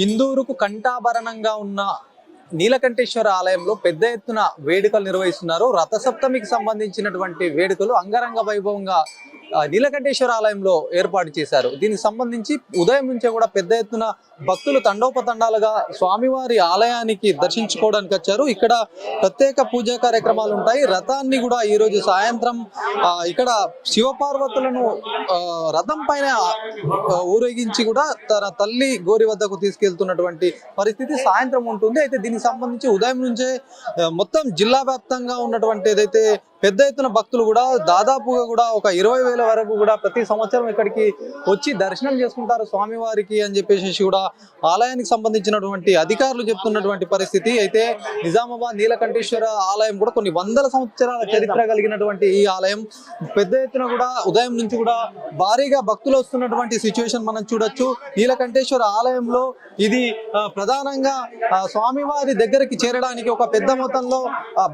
హిందూరుకు కంఠాభరణంగా ఉన్న నీలకంఠేశ్వర ఆలయంలో పెద్ద ఎత్తున వేడుకలు నిర్వహిస్తున్నారు. రథసప్తమికి సంబంధించినటువంటి వేడుకలు అంగరంగ వైభవంగా నీలకంఠేశ్వర ఆలయంలో ఏర్పాటు చేశారు. దీనికి సంబంధించి ఉదయం నుంచే కూడా పెద్ద ఎత్తున భక్తులు తండోపతండాలుగా స్వామివారి ఆలయానికి దర్శించుకోవడానికి వచ్చారు. ఇక్కడ ప్రత్యేక పూజా కార్యక్రమాలు ఉంటాయి. రథాన్ని కూడా ఈరోజు సాయంత్రం ఇక్కడ శివపార్వతులను రథం పైన ఊరేగించి కూడా తన తల్లి గోరి వద్దకు తీసుకెళ్తున్నటువంటి పరిస్థితి సాయంత్రం ఉంటుంది. అయితే దీనికి సంబంధించి ఉదయం నుంచే మొత్తం జిల్లా వ్యాప్తంగా ఉన్నటువంటి ఏదైతే పెద్ద ఎత్తున భక్తులు కూడా దాదాపుగా కూడా ఒక 20,000 వరకు కూడా ప్రతి సంవత్సరం ఇక్కడికి వచ్చి దర్శనం చేసుకుంటారు స్వామివారికి అని చెప్పేసి కూడా ఆలయానికి సంబంధించినటువంటి అధికారులు చెప్తున్నటువంటి పరిస్థితి. అయితే నిజామాబాద్ నీలకంఠేశ్వర ఆలయం కూడా కొన్ని వందల సంవత్సరాల చరిత్ర కలిగినటువంటి ఈ ఆలయం పెద్ద ఎత్తున కూడా ఉదయం నుంచి కూడా భారీగా భక్తులు వస్తున్నటువంటి సిచ్యువేషన్ మనం చూడొచ్చు. నీలకంఠేశ్వర ఆలయంలో ఇది ప్రధానంగా స్వామివారి దగ్గరికి చేరడానికి ఒక పెద్ద మొత్తంలో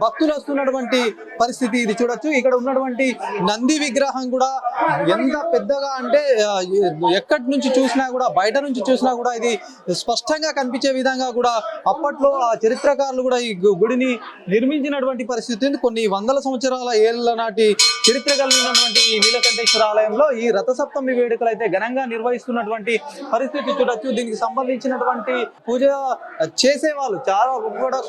భక్తులు వస్తున్నటువంటి పరిస్థితి ఇది చూడొచ్చు. ఇక్కడ ఉన్నటువంటి నంది విగ్రహం కూడా ఎంత పెద్దగా అంటే ఎక్కడి నుంచి చూసినా కూడా బయట నుంచి చూసినా కూడా ఇది స్పష్టంగా కనిపించే విధంగా కూడా అప్పట్లో ఆ చరిత్రకారులు కూడా ఈ గుడిని నిర్మించినటువంటి పరిస్థితి ఉంది. కొన్ని వందల సంవత్సరాల ఏళ్ల నాటి చరిత్ర కలిగినటువంటి ఈ నీలకంఠేశ్వర ఆలయంలో ఈ రథసప్తమి వేడుకలు అయితే ఘనంగా నిర్వహిస్తున్నటువంటి పరిస్థితి చూడొచ్చు. దీనికి సంబంధించినటువంటి పూజ చేసేవాళ్ళు చాలా కూడా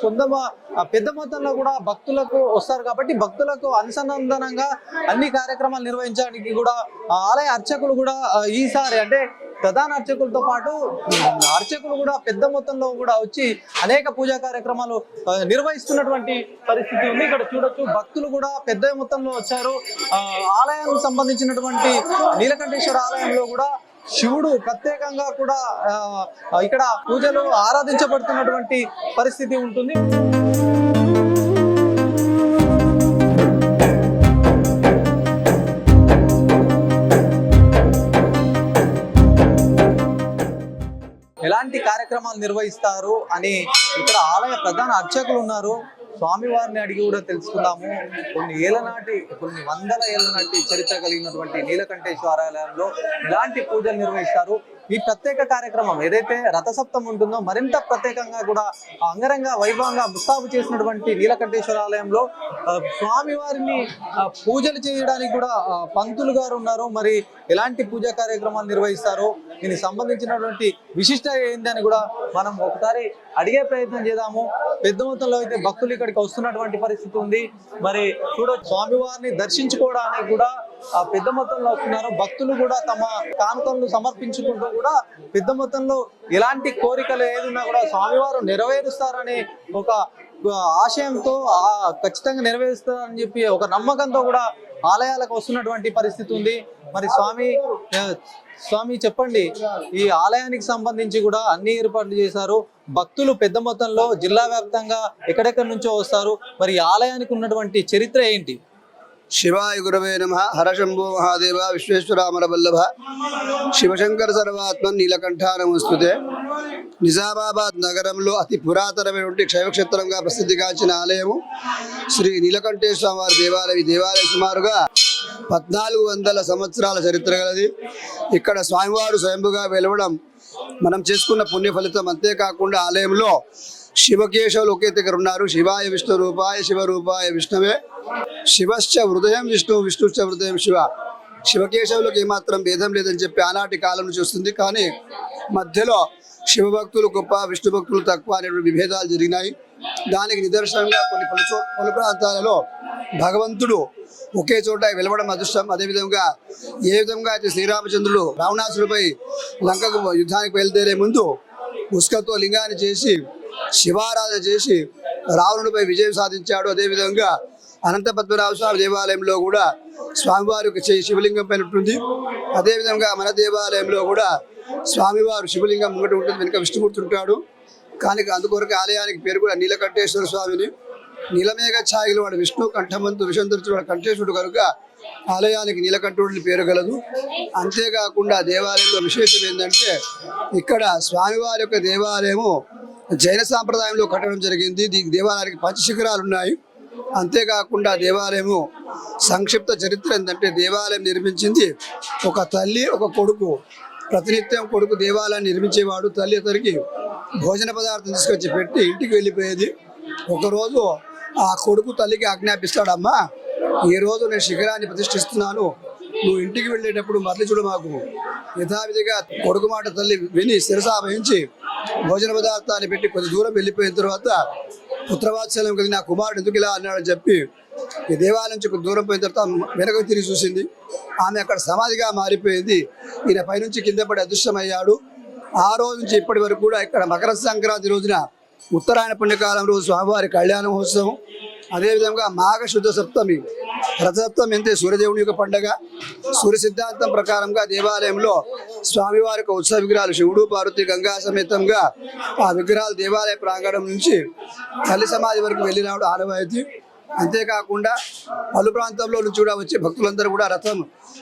పెద్ద మొత్తంలో కూడా భక్తులకు వస్తారు కాబట్టి భక్తులకు అనుసంధానంగా అన్ని కార్యక్రమాలు నిర్వహించడానికి కూడా ఆలయ అర్చకులు కూడా ఈసారి అంటే ప్రధాన అర్చకులతో పాటు అర్చకులు కూడా పెద్ద మొత్తంలో కూడా వచ్చి అనేక పూజా కార్యక్రమాలు నిర్వహిస్తున్నటువంటి పరిస్థితి ఉంది. ఇక్కడ చూడొచ్చు భక్తులు కూడా పెద్ద మొత్తంలో వచ్చారు. ఆలయానికి సంబంధించినటువంటి నీలకంఠేశ్వర ఆలయంలో కూడా శివుడు ప్రత్యేకంగా కూడా ఇక్కడ పూజలు ఆరాధించబడుతున్నటువంటి పరిస్థితి ఉంటుంది. ఎలాంటి కార్యక్రమాలు నిర్వహిస్తారు అని ఇక్కడ ఆలయ ప్రధాన అర్చకులు ఉన్నారు. స్వామివారిని అడిగి కూడా తెలుసుకుందాము. కొన్ని వందల ఏళ్ల నాటి చరిత్ర కలిగినటువంటి నీలకంఠేశ్వర ఆలయంలో ఎలాంటి పూజలు నిర్వహిస్తారు, ఈ ప్రత్యేక కార్యక్రమం ఏదైతే రథసప్తం ఉంటుందో మరింత ప్రత్యేకంగా కూడా అంగరంగ వైభవంగా ముస్తాబు చేసినటువంటి నీలకంఠేశ్వర ఆలయంలో స్వామివారిని పూజలు చేయడానికి కూడా పంతులు గారు ఉన్నారు. మరి ఎలాంటి పూజా కార్యక్రమాలు నిర్వహిస్తారో దీనికి సంబంధించినటువంటి విశిష్టత ఏందని కూడా మనం ఒకసారి అడిగే ప్రయత్నం చేద్దాము. పెద్ద మొత్తంలో అయితే భక్తులు ఇక్కడికి వస్తున్నటువంటి పరిస్థితి ఉంది. మరి చూడొచ్చు స్వామివారిని దర్శించుకోవడానికి కూడా పెద్ద మొత్తంలో వస్తున్నారు. భక్తులు కూడా తమ కానుకలను సమర్పించుకుంటూ కూడా పెద్ద మొత్తంలో ఎలాంటి కోరికలు ఏదున్నా కూడా స్వామివారు నెరవేరుస్తారని ఒక ఆశయంతో ఖచ్చితంగా నెరవేరుస్తారని చెప్పి ఒక నమ్మకంతో కూడా ఆలయాలకు వస్తున్నటువంటి పరిస్థితి ఉంది. మరి స్వామి చెప్పండి, ఈ ఆలయానికి సంబంధించి కూడా అన్ని ఏర్పాట్లు చేశారు. భక్తులు పెద్ద మొత్తంలో జిల్లా వ్యాప్తంగా ఎక్కడెక్కడి నుంచో వస్తారు. మరి ఈ ఆలయానికి ఉన్నటువంటి చరిత్ర ఏంటి? శివాయ గురవే నమః. హరశంభో మహాదేవ విశ్వేశ్వరామర వల్లభ శివశంకర సర్వాత్మన్ నీలకంఠ నమస్తుతే. నిజామాబాద్ నగరంలో అతి పురాతనమైనటువంటి క్షైవక్షేత్రంగా ప్రసిద్ధిగాంచిన ఆలయము శ్రీ నీలకంఠేశ్వర వారి దేవాలయం. ఈ దేవాలయం సుమారుగా 1400 సంవత్సరాల చరిత్ర గలది. ఇక్కడ స్వామివారు స్వయంభుగా వెలవడం మనం చేసుకున్న పుణ్య ఫలితం. అంతేకాకుండా ఆలయంలో శివకేశవులు ఒకే దగ్గర ఉన్నారు. శివాయ విష్ణు రూపాయ శివరూపాయ విష్ణవే శివశ్చ హృదయం విష్ణు విష్ణుశ్చ హృదయం శివ. శివకేశవులకు ఏమాత్రం భేదం లేదని చెప్పి ఆనాటి కాలం నుంచి వస్తుంది. కానీ మధ్యలో శివభక్తులు గొప్ప విష్ణు భక్తులు తక్కువ అనేటువంటి విభేదాలు జరిగినాయి. దానికి నిదర్శనంగా కొన్ని పలు ప్రాంతాలలో భగవంతుడు ఒకే చోట వెలవడం అదృష్టం. అదేవిధంగా ఏ విధంగా అయితే శ్రీరామచంద్రుడు రావణాసుడిపై లంకకు యుద్ధానికి బయలుదేరే ముందు ఉస్కతో లింగాన్ని చేసి శివారాధన చేసి రావణుడిపై విజయం సాధించాడు. అదేవిధంగా అనంత పద్మనాభ స్వామి దేవాలయంలో కూడా స్వామివారి శివలింగం పైన ఉంటుంది. అదేవిధంగా మన దేవాలయంలో కూడా స్వామివారు శివలింగం ముంగట ఉంటుంది, వెనుక విష్ణుమూర్తి ఉంటాడు. కానీ అందుకొరకు ఆలయానికి పేరు కూడా నీలకంఠేశ్వర స్వామిని. నీలమేఘ ఛాయలు వాడు విష్ణు కంఠమంతు విషంతరుచు వాడు కంఠేశ్వరుడు కనుక ఆలయానికి నీలకంఠుడి పేరు గలదు. అంతేకాకుండా దేవాలయంలో విశేషం ఏంటంటే ఇక్కడ స్వామివారి యొక్క దేవాలయము జైన సాంప్రదాయంలో కట్టడం జరిగింది. దీనికి దేవాలయానికి పంచశిఖరాలు ఉన్నాయి. అంతేకాకుండా దేవాలయము సంక్షిప్త చరిత్ర ఏంటంటే దేవాలయం నిర్మించింది ఒక తల్లి ఒక కొడుకు. ప్రతినిత్యం కొడుకు దేవాలయాన్ని నిర్మించేవాడు. తల్లి అతనికి భోజన పదార్థం తీసుకొచ్చి పెట్టి ఇంటికి వెళ్ళిపోయేది. ఒకరోజు ఆ కొడుకు తల్లికి ఆజ్ఞాపిస్తాడమ్మా, ఈ రోజు నేను శిఖరాన్ని ప్రతిష్ఠిస్తున్నాను, నువ్వు ఇంటికి వెళ్ళేటప్పుడు మరలి చూడు మాకు. యథావిధిగా కొడుకు మాట తల్లి విని శిరసా వహించి భోజన పదార్థాన్ని పెట్టి కొద్ది దూరం వెళ్ళిపోయిన తర్వాత పుత్రవాత్సల్యం కలిగి నా కుమారుడు ఎందుకు ఇలా అన్నాడని చెప్పి ఈ దేవాలయం నుంచి కొద్ది దూరం పోయిన తర్వాత వెనక్కి తిరిగి చూసింది. ఆమె అక్కడ సమాధిగా మారిపోయింది. ఈయన పైనుంచి కింద పడి అదృశ్యమయ్యాడు. ఆ రోజు నుంచి ఇప్పటి వరకు కూడా ఇక్కడ మకర సంక్రాంతి రోజున ఉత్తరాయణ పుణ్యకాలం రోజు స్వామివారి కళ్యాణ మహోత్సవం, అదేవిధంగా మాఘ శుద్ధ సప్తమి, రథసప్తమి అంటే సూర్యదేవుని యొక్క పండగ. సూర్య సిద్ధాంతం ప్రకారంగా దేవాలయంలో స్వామివారి యొక్క ఉత్సవ విగ్రహాలు శివుడు పార్వతి గంగా సమేతంగా ఆ విగ్రహాలు దేవాలయ ప్రాంగణం నుంచి తల్లి సమాధి వరకు వెళ్ళినాడు ఆనవాయితీ. అంతేకాకుండా పలు ప్రాంతంలో నుంచి కూడా వచ్చే భక్తులందరూ కూడా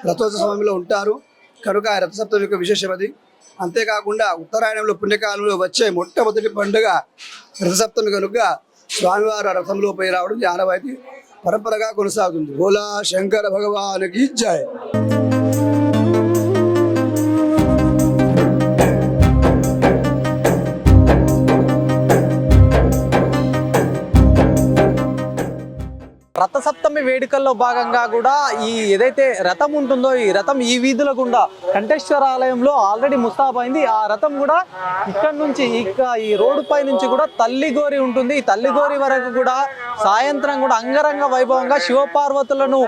రథోత్సవంలో ఉంటారు కనుక ఆ రథసప్తమి యొక్క విశేషం అది. అంతేకాకుండా ఉత్తరాయణంలో పుణ్యకాలంలో వచ్చే మొట్టమొదటి పండుగ రథసప్తమి కనుక స్వామివారు రథంలో పోయి రావడం ఆనవాయితీ పరంపరగా కొనసాగుతుంది. భోలా శంకర భగవానికి జై. రథసప్తమి వేడుకల్లో భాగంగా కూడా ఈ ఏదైతే రథం ఉంటుందో ఈ రథం ఈ వీధుల గుండా కంఠేశ్వర ఆలయంలో ఆల్రెడీ ముస్తాబైంది. ఆ రథం కూడా ఇక్కడ నుంచి ఈ రోడ్డు పై నుంచి కూడా తల్లిగోరి ఉంటుంది. ఈ తల్లిగోరి వరకు కూడా సాయంత్రం కూడా అంగరంగ వైభవంగా శివపార్వతులను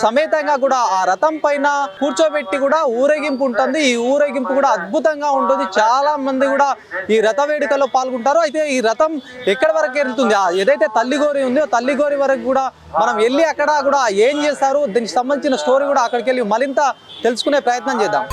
సమేతంగా కూడా ఆ రథం పైన కూర్చోబెట్టి కూడా ఊరేగింపు ఉంటుంది. ఈ ఊరేగింపు కూడా అద్భుతంగా ఉంటుంది. చాలా మంది కూడా ఈ రథ వేడుకల్లో పాల్గొంటారు. అయితే ఈ రథం ఎక్కడి వరకు వెళ్తుంది, ఏదైతే తల్లిగోరి ఉందో తల్లిగోరి వరకు కూడా మనం వెళ్ళి అక్కడ కూడా ఏం చేస్తారు దీనికి సంబంధించిన స్టోరీ కూడా అక్కడికి వెళ్ళి మరింత తెలుసుకునే ప్రయత్నం చేద్దాం.